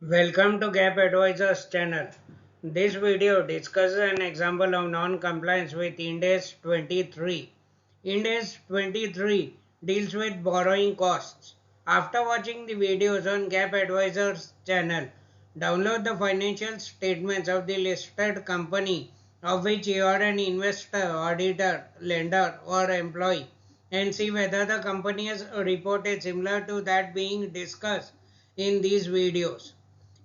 Welcome to GAAP Advisors channel. This video discusses an example of non-compliance with Ind AS 23. Ind AS 23 deals with borrowing costs. After watching the videos on GAAP Advisors channel, download the financial statements of the listed company of which you are an investor, auditor, lender or employee and see whether the company has reported similar to that being discussed in these videos.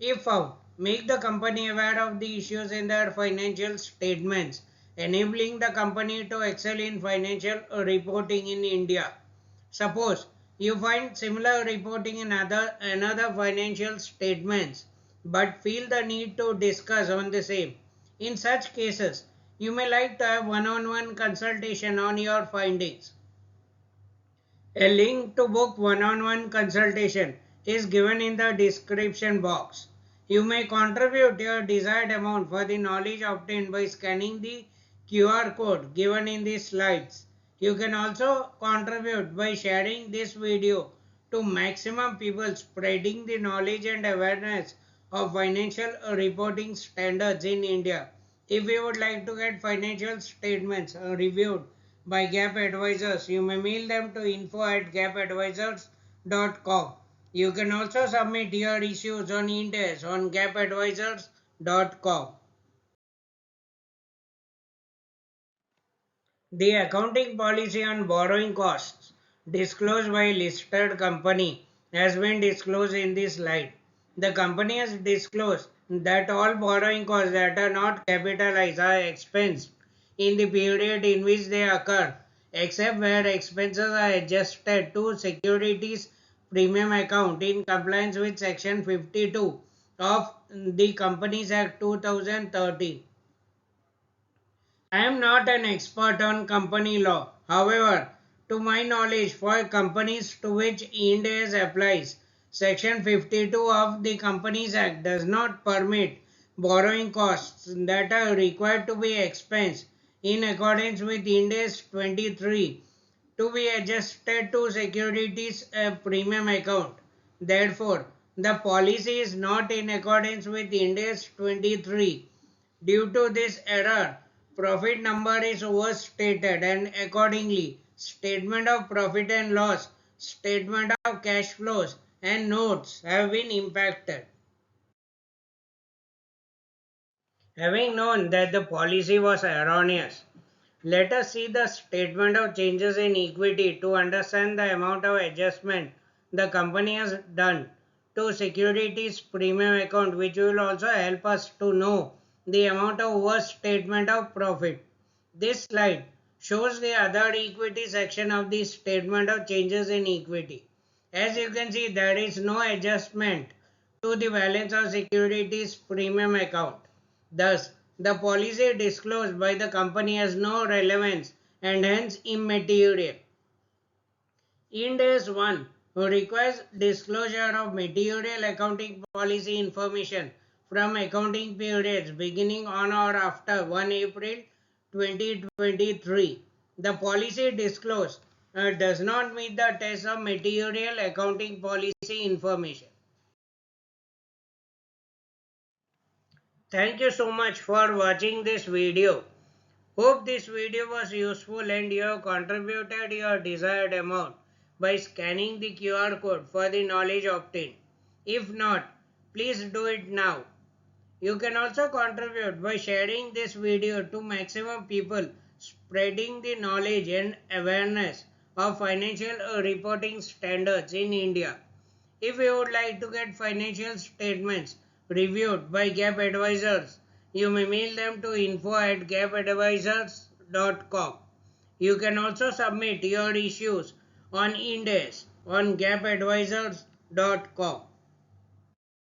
If found, make the company aware of the issues in their financial statements, enabling the company to excel in financial reporting in India. Suppose you find similar reporting in another financial statements but feel the need to discuss on the same. In such cases, you may like to have one-on-one consultation on your findings. A link to book one-on-one consultation is given in the description box. You may contribute your desired amount for the knowledge obtained by scanning the QR code given in the slides. You can also contribute by sharing this video to maximum people, spreading the knowledge and awareness of financial reporting standards in India. If you would like to get financial statements reviewed by GAAP Advisors, you may mail them to info@gapadvisors.com. You can also submit your issues on Ind AS on gapadvisors.com. The accounting policy on borrowing costs disclosed by listed company has been disclosed in this slide. The company has disclosed that all borrowing costs that are not capitalized are expensed in the period in which they occur, except where expenses are adjusted to securities premium account in compliance with Section 52 of the Companies Act 2013. I am not an expert on company law. However, to my knowledge, for companies to which Ind AS applies, Section 52 of the Companies Act does not permit borrowing costs that are required to be expensed in accordance with Ind AS 23 to be adjusted to securities premium account. Therefore, the policy is not in accordance with Ind AS 23. Due to this error, profit number is overstated and accordingly, statement of profit and loss, statement of cash flows and notes have been impacted. Having known that the policy was erroneous, let us see the statement of changes in equity to understand the amount of adjustment the company has done to securities premium account, which will also help us to know the amount of overstatement of profit. This slide shows the other equity section of the statement of changes in equity. As you can see, there is no adjustment to the balance of securities premium account. Thus, the policy disclosed by the company has no relevance and hence immaterial. Ind AS 1 requires disclosure of material accounting policy information from accounting periods beginning on or after 1 April 2023. The policy disclosed does not meet the test of material accounting policy information. Thank you so much for watching this video. Hope this video was useful and you have contributed your desired amount by scanning the QR code for the knowledge obtained. If not, please do it now. You can also contribute by sharing this video to maximum people, spreading the knowledge and awareness of financial reporting standards in India. If you would like to get financial statements reviewed by GAAP Advisors, you may mail them to info@gapadvisors.com. You can also submit your issues on Ind AS on gapadvisors.com.